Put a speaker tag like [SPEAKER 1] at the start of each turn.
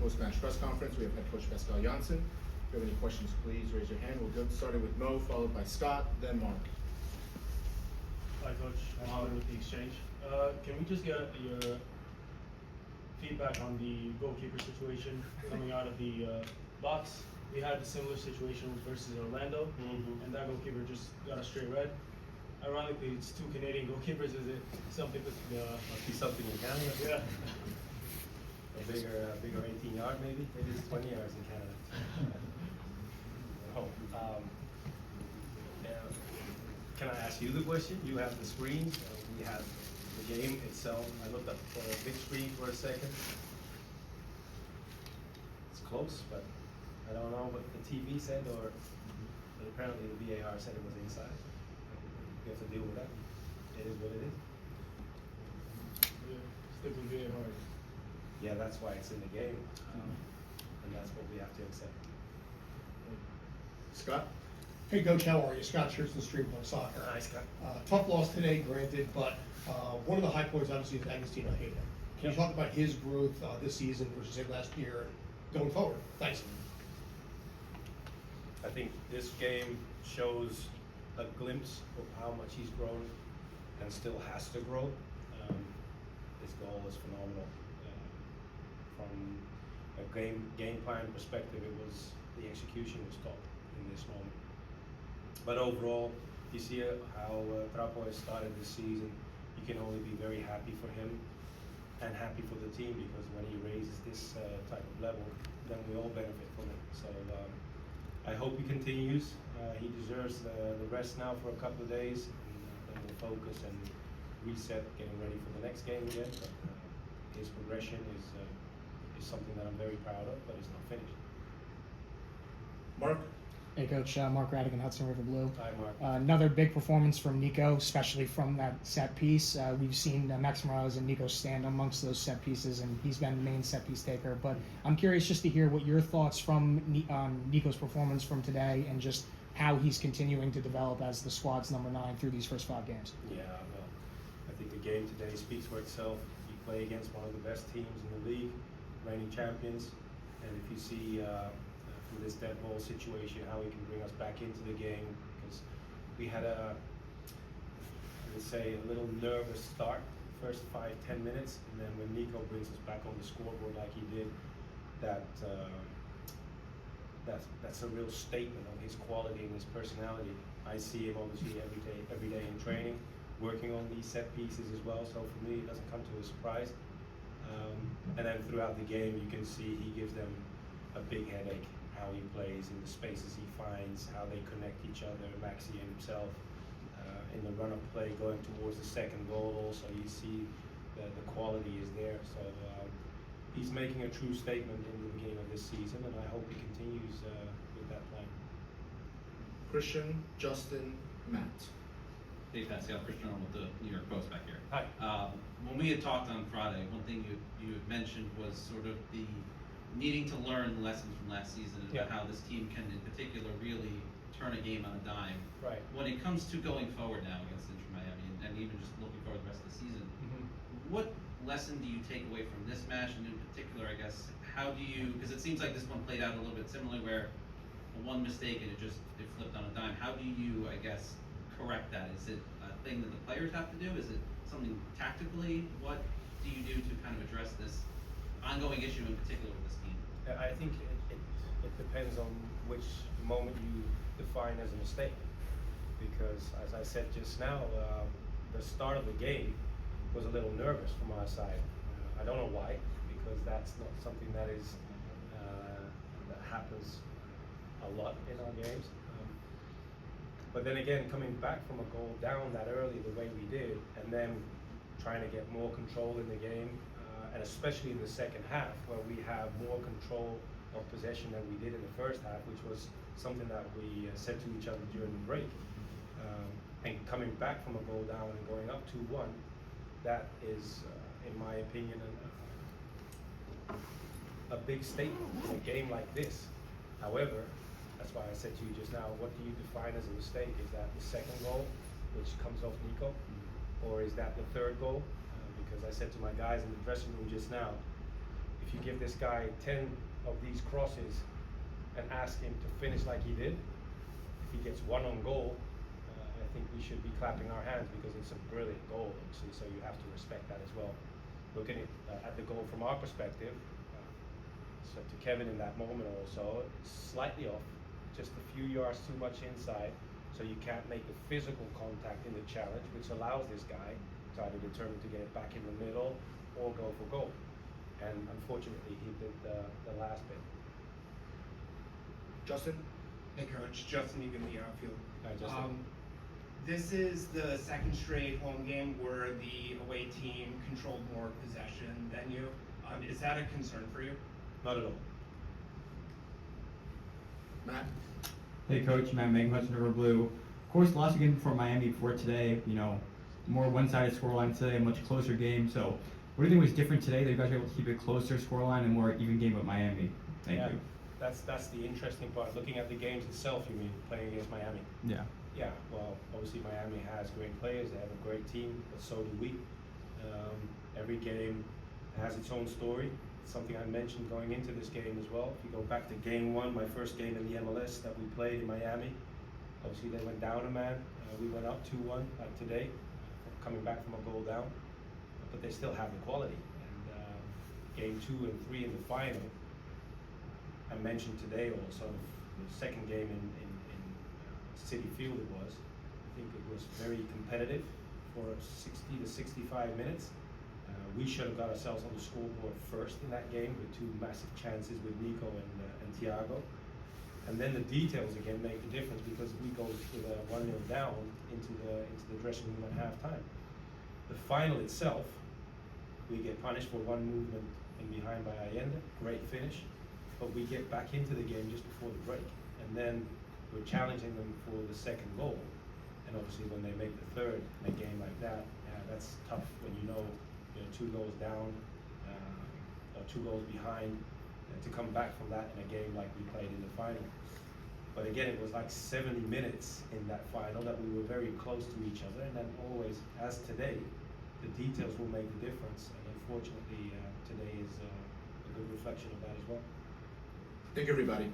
[SPEAKER 1] post-match press conference. We have head coach Pascal Jansen. If you have any questions, please raise your hand. We'll get started with Mo, followed by Scott, then Mark.
[SPEAKER 2] Hi, Coach. I'm honored with the exchange. Can we just get your feedback on the goalkeeper situation coming out of the box? We had a similar situation versus Orlando, and that goalkeeper just got a straight red. Ironically, it's two Canadian goalkeepers. Is it something with
[SPEAKER 3] Must be something in Canada.
[SPEAKER 2] Yeah.
[SPEAKER 3] A bigger 18-yard maybe? Maybe it's 20 yards in Canada. Yeah. Can I ask you the question? You have the screen. We have the game itself. I looked up the big screen for a second. It's close, but I don't know what the TV said, but apparently the VAR said it was inside. You have to deal with that. It is what it is.
[SPEAKER 2] Yeah, stick with VAR.
[SPEAKER 3] Yeah, that's why it's in the game, and that's what we have to accept.
[SPEAKER 1] Scott?
[SPEAKER 4] Hey Coach, how are you? Scott Schertzen, Stream Play Soccer.
[SPEAKER 3] Hi, Scott.
[SPEAKER 4] Tough loss today, granted, but one of the high points obviously is Agostino Hayden. Can you talk about his growth this season versus say last year going forward? Thanks.
[SPEAKER 3] I think this game shows a glimpse of how much he's grown and still has to grow. His goal is phenomenal. From a game plan perspective, the execution was top in this moment. But overall, you see how Trapo has started this season. You can only be very happy for him and happy for the team, because when he raises this type of level, then we all benefit from it. So I hope he continues. He deserves the rest now for a couple of days, and then we'll focus and reset, getting ready for the next game again. But his progression is something that I'm very proud of, but it's not finished.
[SPEAKER 1] Mark?
[SPEAKER 5] Hey Coach, Mark Radigan, Hudson River Blue.
[SPEAKER 3] Hi, Mark.
[SPEAKER 5] Another big performance from Nico, especially from that set piece. We've seen Max Morales and Nico stand amongst those set pieces, and he's been the main set piece taker. But I'm curious just to hear what your thoughts from Nico's performance from today, and just how he's continuing to develop as the squad's number 9 through these first 5 games.
[SPEAKER 3] Yeah, well, I think the game today speaks for itself. You play against one of the best teams in the league, reigning champions, and if you see through this dead ball situation how he can bring us back into the game, because we had I would say a little nervous start, first 5-10 minutes, and then when Nico brings us back on the scoreboard like he did, that's a real statement of his quality and his personality. I see him obviously every day in training, working on these set pieces as well, so for me it doesn't come to a surprise. And then throughout the game you can see he gives them a big headache, how he plays, in the spaces he finds, how they connect each other, Maxi and himself. In the run-up play going towards the second goal also, you see the quality is there. So he's making a true statement in the beginning of this season, and I hope he continues with that plan.
[SPEAKER 1] Christian, Justin, Matt.
[SPEAKER 6] Hey Pascal, Christian Arnold with the New York Post back here.
[SPEAKER 3] Hi.
[SPEAKER 6] When we had talked on Friday, one thing you had mentioned was sort of the needing to learn lessons from last season, and
[SPEAKER 3] Yeah.
[SPEAKER 6] how this team can in particular really turn a game on a dime.
[SPEAKER 3] Right.
[SPEAKER 6] When it comes to going forward now against Inter Miami, and even just looking forward the rest of the season, what lesson do you take away from this match, and in particular, I guess, how do you, because it seems like this one played out a little bit similarly, where one mistake and it flipped on a dime. How do you, I guess, correct that? Is it a thing that the players have to do? Is it something tactically? What do you do to kind of address this ongoing issue in particular with this team?
[SPEAKER 3] I think it depends on which moment you define as a mistake, because as I said just now, the start of the game was a little nervous from our side. I don't know why, because that's not something that happens a lot in our games. But then again, coming back from a goal down that early the way we did, and then trying to get more control in the game, and especially in the second half, where we have more control of possession than we did in the first half, which was something that we said to each other during the break. And coming back from a goal down and going up 2-1, that is, in my opinion, a big statement in a game like this. However, that's why I said to you just now, what do you define as a mistake? Is that the second goal, which comes off Nico, or is that the third goal? Because I said to my guys in the dressing room just now, if you give this guy 10 of these crosses and ask him to finish like he did, if he gets one on goal, I think we should be clapping our hands because it's a brilliant goal, obviously, so you have to respect that as well. Looking at the goal from our perspective, so to Kevin in that moment also, slightly off, just a few yards too much inside, so you can't make the physical contact in the challenge, which allows this guy to either determine to get it back in the middle or go for goal. And unfortunately, he did the last bit.
[SPEAKER 1] Justin?
[SPEAKER 7] Hey coach, Justin Egan, the outfield.
[SPEAKER 3] Hi, Justin.
[SPEAKER 7] This is the second straight home game where the away team controlled more possession than you. Is that a concern for you?
[SPEAKER 3] Not at all.
[SPEAKER 1] Matt?
[SPEAKER 8] Hey coach, Matt Magnuson, River Blue. Of course, lost again for Miami before today. You know, more one-sided scoreline today, a much closer game. So, what do you think was different today that you guys were able to keep it closer scoreline and more even game with Miami? Thank you.
[SPEAKER 3] That's the interesting part. Looking at the games itself, you mean playing against Miami?
[SPEAKER 8] Yeah.
[SPEAKER 3] Yeah. Well, obviously Miami has great players. They have a great team, but so do we. Every game has its own story. Something I mentioned going into this game as well. If you go back to game one, my first game in the MLS that we played in Miami, obviously they went down a man. We went up 2-1 today, coming back from a goal down, but they still have the quality. And game 2 and 3 in the final, I mentioned today also, the second game in City Field it was. I think it was very competitive for 60 to 65 minutes. We should have got ourselves on the scoreboard first in that game with 2 massive chances with Nico and Thiago. And then the details again make the difference because we go with a 1-0 down into the dressing room at halftime. The final itself, we get punished for one movement in behind by Allende, great finish, but we get back into the game just before the break. And then we're challenging them for the second goal. And obviously when they make the third in a game like that, that's tough when you know 2 goals down, or 2 goals behind, to come back from that in a game like we played in the final. But again, it was like 70 minutes in that final that we were very close to each other, and then always, as today, the details will make the difference. And unfortunately, today is a good reflection of that as well.
[SPEAKER 1] Thank you, everybody.